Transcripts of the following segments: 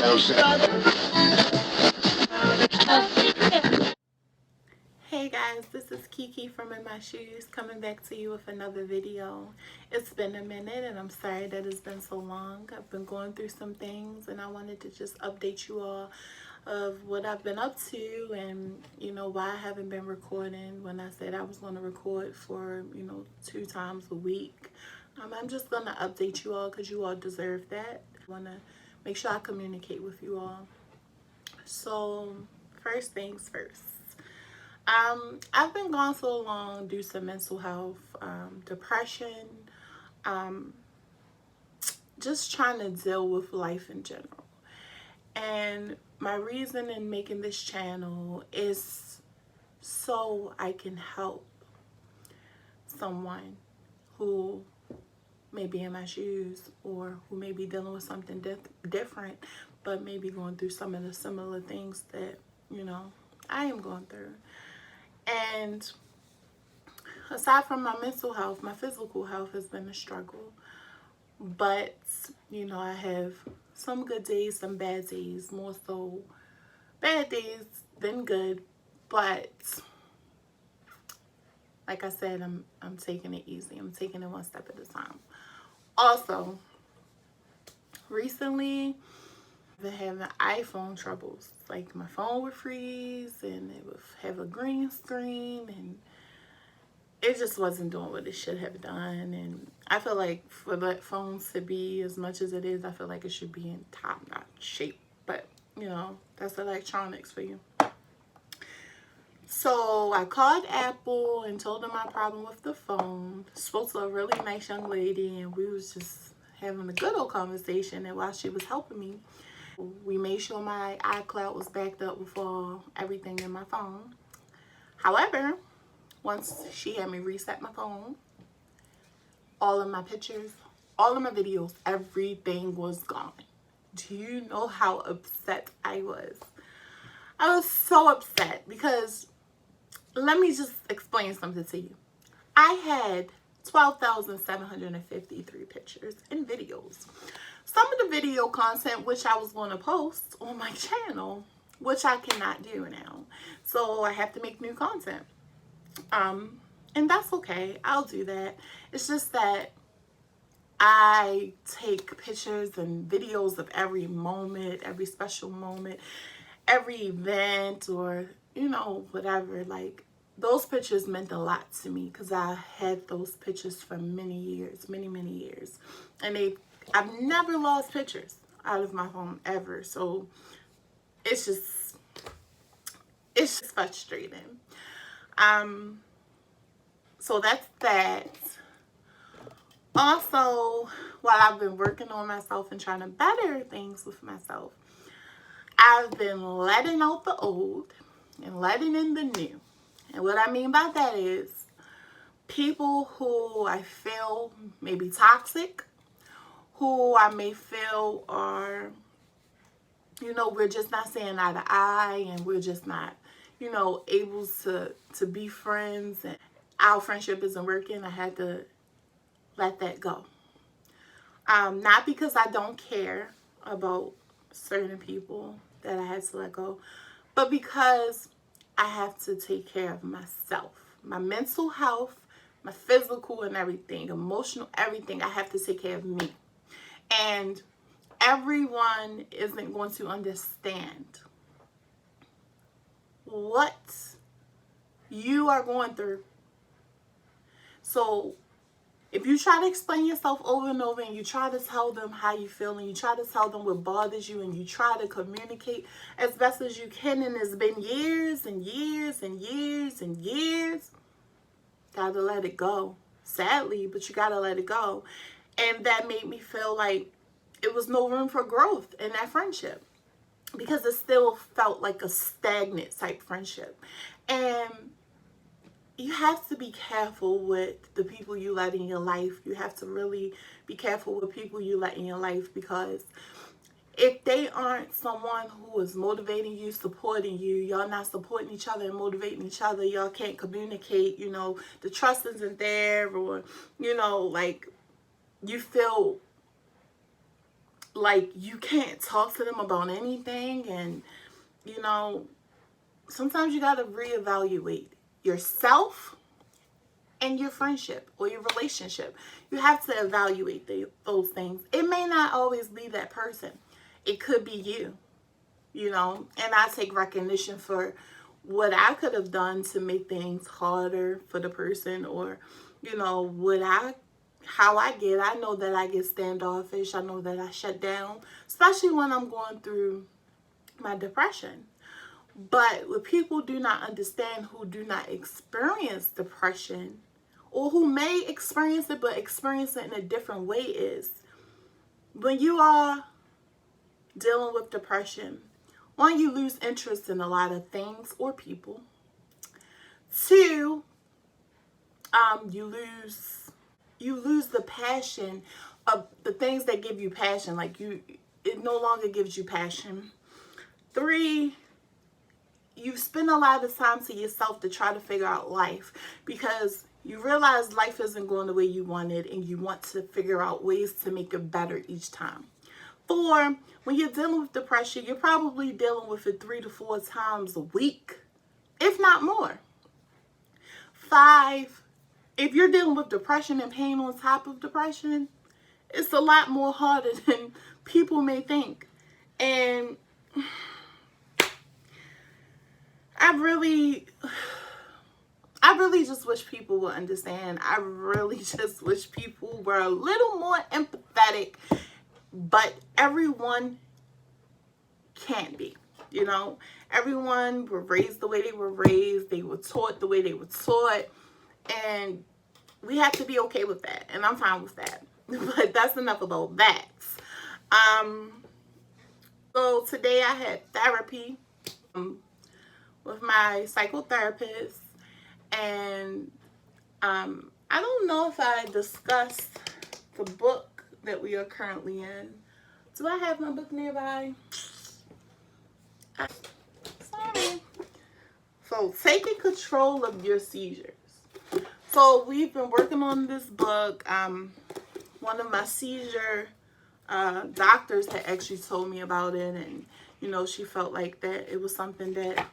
Hey guys, this is Kiki from In My Shoes coming back to you with another video. It's been a minute and I'm sorry that it's been so long. I've been going through some things and I wanted to just update you all of what I've been up to and why I haven't been recording when I said I was going to record for 2 times a week. I'm just going to update you all because you all deserve that. I want to make sure I communicate with you all. So first things first. I've been gone so long due to mental health, depression, just trying to deal with life in general. And my reason in making this channel is so I can help someone who may be in my shoes or who may be dealing with something different, but maybe going through some of the similar things that, I am going through. And aside from my mental health, my physical health has been a struggle. But, I have some good days, some bad days, more so bad days than good. But like I said, I'm taking it easy. I'm taking it one step at a time. Also, recently, I've been having iPhone troubles. Like my phone would freeze and it would have a green screen and it just wasn't doing what it should have done. And I feel like for the phones to be as much as it is, I feel like it should be in top-notch shape. But, that's electronics for you. So I called Apple and told them my problem with the phone. Spoke to a really nice young lady and we was just having a good old conversation. And while she was helping me, we made sure my iCloud was backed up with everything in my phone. However, once she had me reset my phone, all of my pictures, all of my videos, everything was gone. Do you know how upset I was? I was so upset because let me just explain something to you. I had 12,753 pictures and videos. Some of the video content which I was going to post on my channel, which I cannot do now. So I have to make new content. And that's okay. I'll do that. It's just that I take pictures and videos of every moment, every special moment, every event or, whatever. Like those pictures meant a lot to me because I had those pictures for many years, many years. And I've never lost pictures out of my phone ever. So it's just frustrating. So that's that. Also, while I've been working on myself and trying to better things with myself, I've been letting out the old and letting in the new. And what I mean by that is people who I feel may be toxic, who I may feel are, we're just not seeing eye to eye and we're just not, able to be friends and our friendship isn't working. I had to let that go. Not because I don't care about certain people that I had to let go, but because I have to take care of myself, my mental health, my physical and everything, emotional, everything. I have to take care of me. And everyone isn't going to understand what you are going through. So if you try to explain yourself over and over and you try to tell them how you feel and you try to tell them what bothers you and you try to communicate as best as you can, and it's been years and years and years and years, gotta let it go. Sadly, but you gotta let it go. And that made me feel like it was no room for growth in that friendship because it still felt like a stagnant type friendship. And you have to be careful with the people you let in your life. You have to really be careful with people you let in your life because if they aren't someone who is motivating you, supporting you, y'all not supporting each other and motivating each other, y'all can't communicate, the trust isn't there, or, like you feel like you can't talk to them about anything. And, you know, sometimes you got to reevaluate yourself and your friendship or your relationship. You have to evaluate those things. It may not always be that person. It could be you, you know, and I take recognition for what I could have done to make things harder for the person, or, you know, how I get. I know that I get standoffish. I know that I shut down, especially when I'm going through my depression. But what people do not understand, who do not experience depression, or who may experience it but experience it in a different way, is when you are dealing with depression, one, you lose interest in a lot of things or people. Two, you lose the passion of the things that give you passion. Like it no longer gives you passion. Three, you spend a lot of time to yourself to try to figure out life, because you realize life isn't going the way you want it, and you want to figure out ways to make it better each time. Four, when you're dealing with depression, you're probably dealing with it 3 to 4 times a week, if not more. Five, if you're dealing with depression and pain on top of depression, it's a lot more harder than people may think. And I really just wish people would understand. I really just wish people were a little more empathetic, but everyone can't be, you know. Everyone were raised the way they were raised. They were taught the way they were taught, and we have to be okay with that, and I'm fine with that. But that's enough about that. So today I had therapy with my psychotherapist, and I don't know if I discussed the book that we are currently in. Do I have my book nearby? Sorry. So, taking control of your seizures. So we've been working on this book. One of my seizure doctors had actually told me about it, and you know, she felt like that it was something that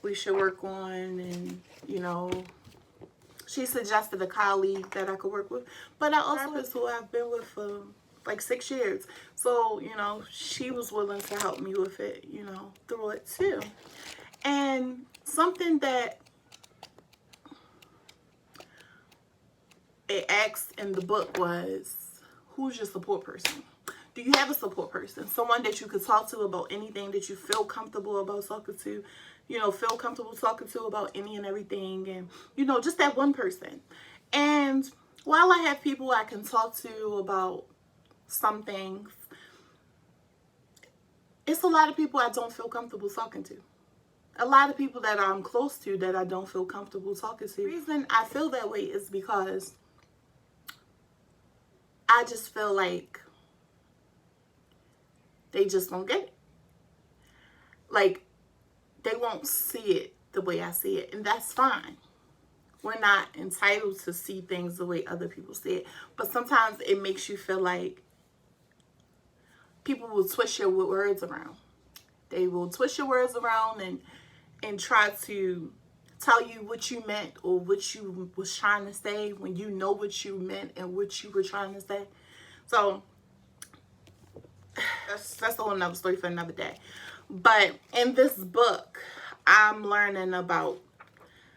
we should work on, and you know, she suggested a colleague that I could work with, but I also is who I've been with for like 6 years. So, you know, she was willing to help me with it, you know, through it too. And something that it asked in the book was, who's your support person? Do you have a support person? Someone that you could talk to about anything that you feel comfortable about talking to, you know, feel comfortable talking to about any and everything, and, you know, just that one person. And while I have people I can talk to about some things, it's a lot of people I don't feel comfortable talking to. A lot of people that I'm close to that I don't feel comfortable talking to. The reason I feel that way is because I just feel like they just don't get it. Like, they won't see it the way I see it, and that's fine. We're not entitled to see things the way other people see it, but sometimes it makes you feel like people will twist your words around. They will twist your words around and try to tell you what you meant or what you was trying to say when you know what you meant and what you were trying to say. So that's a whole nother story for another day. But in this book, I'm learning about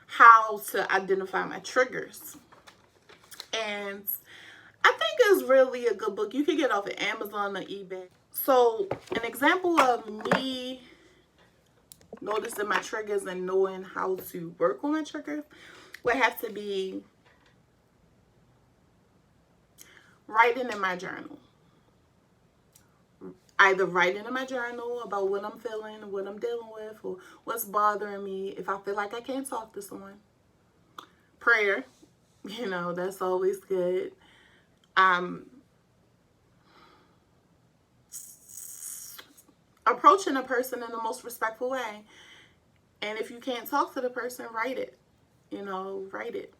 how to identify my triggers. And I think it's really a good book. You can get it off of Amazon or eBay. So an example of me noticing my triggers and knowing how to work on my triggers would have to be writing in my journal. Either writing in my journal about what I'm feeling, what I'm dealing with, or what's bothering me. If I feel like I can't talk to someone. Prayer, you know, that's always good. Approaching a person in the most respectful way. And if you can't talk to the person, write it. You know, write it.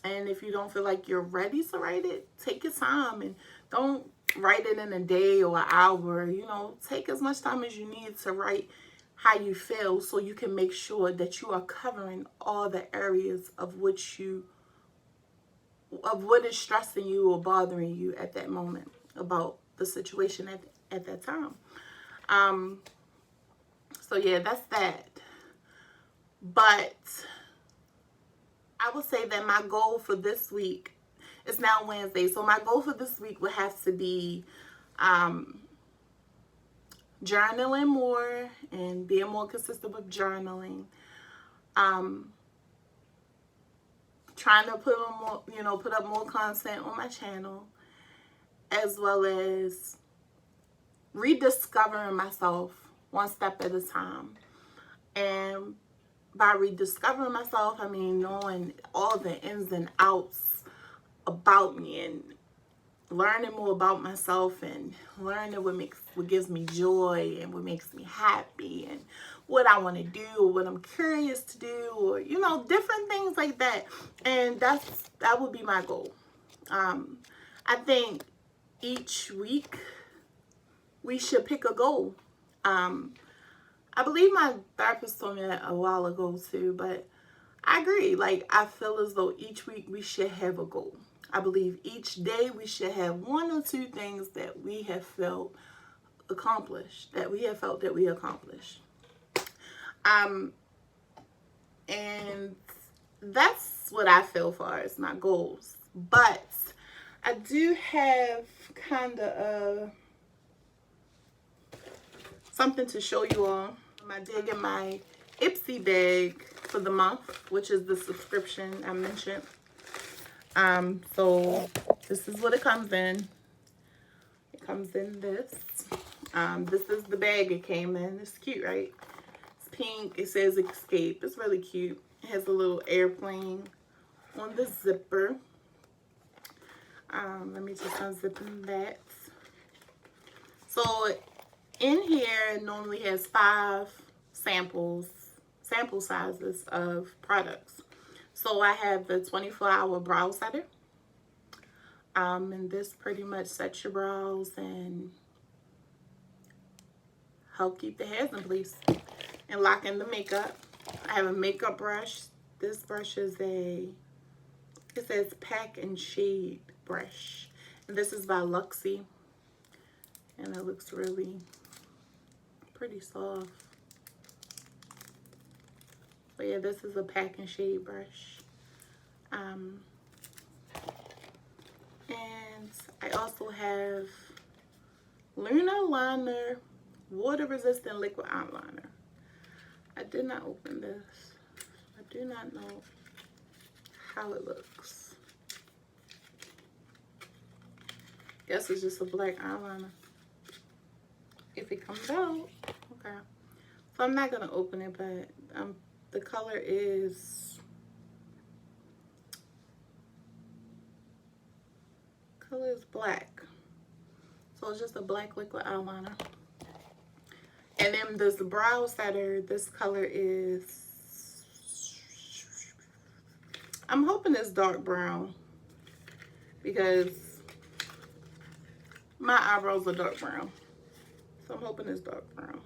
And if you don't feel like you're ready to write it, take your time and don't write it in a day or an hour. You know, take as much time as you need to write how you feel, so you can make sure that you are covering all the areas of what is stressing you or bothering you at that moment about the situation at that time. So yeah, that's that. But I would say that my goal for this week, it's now Wednesday, so my goal for this week would have to be journaling more and being more consistent with journaling. Trying to put on more, put up more content on my channel, as well as rediscovering myself one step at a time. And by rediscovering myself, I mean knowing all the ins and outs about me and learning more about myself and learning what gives me joy and what makes me happy and what I want to do or what I'm curious to do, or different things like that. And that would be my goal. I think each week we should pick a goal. I believe my therapist told me that a while ago too, but I agree. Like, I feel as though each week we should have a goal. I believe each day we should have one or two things that we have felt accomplished, that we have felt that we accomplished. And that's what I feel far as my goals. But I do have kind of something to show you all. I did get my Ipsy bag for the month, which is the subscription I mentioned. So this is what it comes in. It comes in this. This is the bag it came in. It's cute, right? It's pink. It says Escape. It's really cute. It has a little airplane on the zipper. Let me just unzip that. So in here, it normally has 5 sample sizes of products. So I have the 24-hour brow setter. And this pretty much sets your brows and help keep the hairs in place and lock in the makeup. I have a makeup brush. This brush is it says Pack and Shade brush. And this is by Luxie. And it looks really pretty soft. But yeah, this is a Pack and Shade brush. And I also have Lunar Liner Water Resistant Liquid Eyeliner. I did not open this. I do not know how it looks. Guess it's just a black eyeliner. If it comes out, okay. So I'm not gonna open it, but the color is black. So it's just a black liquid eyeliner. And then this brow setter, this color is, I'm hoping it's dark brown, because my eyebrows are dark brown. So I'm hoping it's dark brown.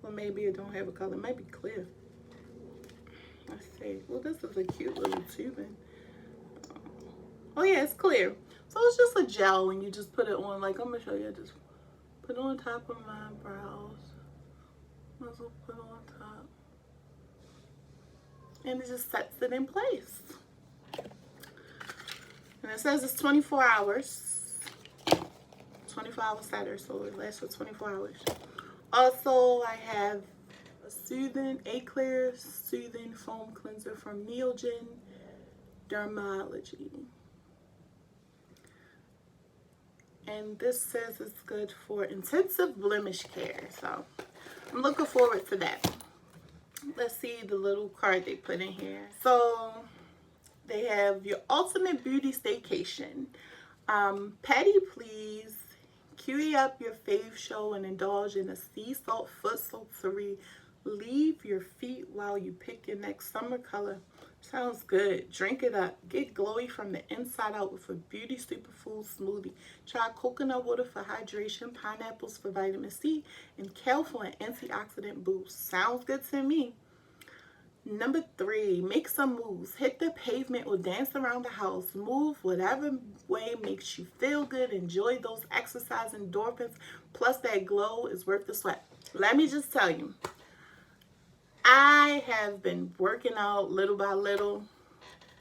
Well, maybe it don't have a color. It might be clear. Let's see. Well, this is a cute little tubing. Oh yeah, it's clear. So it's just a gel, and you just put it on. Like, I'm gonna show you. I just put it on top of my brows. Also put it on top, and it just sets it in place. And it says it's 24 hours. 24-hour setter, so it lasts for 24 hours. Also, I have a clear soothing foam cleanser from Neogen Dermology. And this says it's good for intensive blemish care. So I'm looking forward to that. Let's see the little card they put in here. So they have your ultimate beauty staycation. Patty, please cue up your fave show and indulge in a sea salt foot soak to relieve your feet while you pick your next summer color Sounds good. Drink it up. Get glowy from the inside out with a beauty superfood smoothie. Try coconut water for hydration, pineapples for vitamin C, and kale for an antioxidant boost. Sounds good to me. Number 3, make some moves. Hit the pavement or dance around the house. Move whatever way makes you feel good. Enjoy those exercise endorphins. Plus, that glow is worth the sweat. Let me just tell you, I have been working out little by little,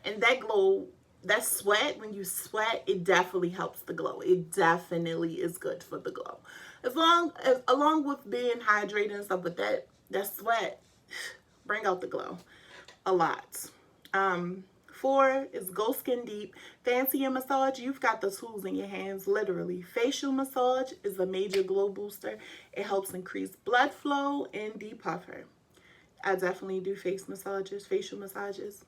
and that glow, that sweat, when you sweat, it definitely helps the glow. It definitely is good for the glow. Along with being hydrated and stuff, but that sweat bring out the glow a lot. 4 is go skin deep. Fancy a massage? You've got the tools in your hands, literally. Facial massage is a major glow booster. It helps increase blood flow and depuffer. I definitely do facial massages.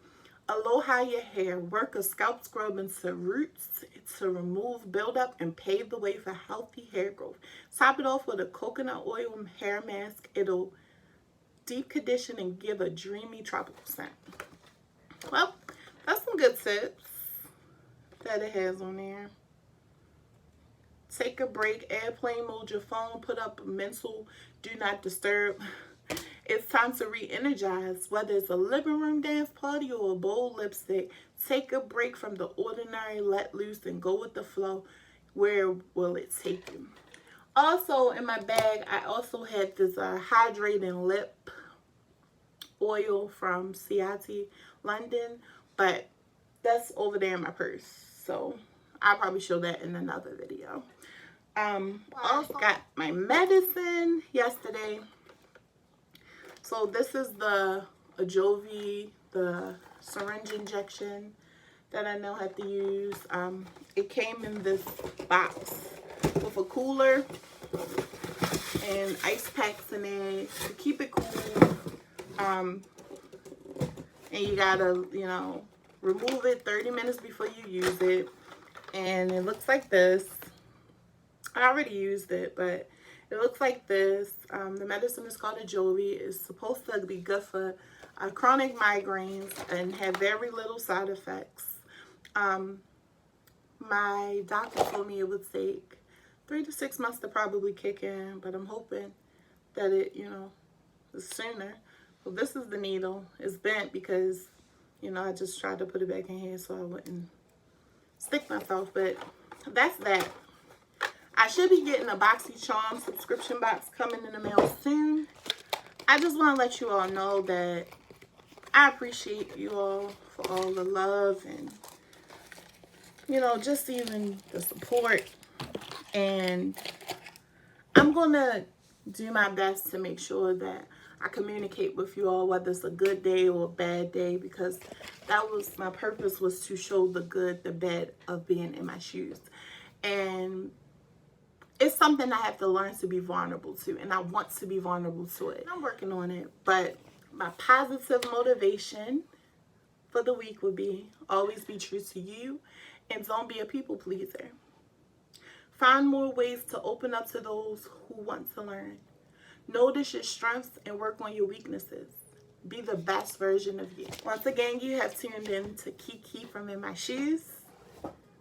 Aloha your hair. Work a scalp scrub into roots to remove buildup and pave the way for healthy hair growth. Top it off with a coconut oil hair mask. It'll deep condition and give a dreamy tropical scent. Well, that's some good tips that it has on there. Take a break, airplane mode your phone, put up a mental do not disturb. It's time to re-energize. Whether it's a living room dance party or a bold lipstick, take a break from the ordinary, let loose, and go with the flow. Where will it take you? Also, in my bag, I also had this hydrating lip oil from Ciati, London, but that's over there in my purse, so I'll probably show that in another video. I also got my medicine yesterday. So this is the Ajovy, the syringe injection that I now have to use. It came in this box with a cooler and ice packs in it to keep it cool. And you gotta, you know, remove it 30 minutes before you use it. And it looks like this. I already used it, but it looks like this. The medicine is called Ajovy. It's supposed to be good for chronic migraines and have very little side effects. My doctor told me it would take 3 to 6 months to probably kick in, but I'm hoping that it, you know, is sooner. So this is the needle. It's bent because, you know, I just tried to put it back in here so I wouldn't stick myself, but that's that. I should be getting a BoxyCharm subscription box coming in the mail soon. I just want to let you all know that I appreciate you all for all the love and, you know, just even the support. And I'm going to do my best to make sure that I communicate with you all, whether it's a good day or a bad day, because that was my purpose, was to show the good, the bad of being in my shoes. And it's something I have to learn to be vulnerable to, and I want to be vulnerable to it. I'm working on it, but my positive motivation for the week would be always be true to you and don't be a people pleaser. Find more ways to open up to those who want to learn. Notice your strengths and work on your weaknesses. Be the best version of you. Once again, you have tuned in to Kiki from In My Shoes.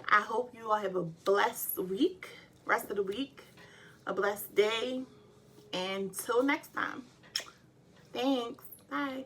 I hope you all have a blessed week, rest of the week, a blessed day, and till next time. Thanks. Bye.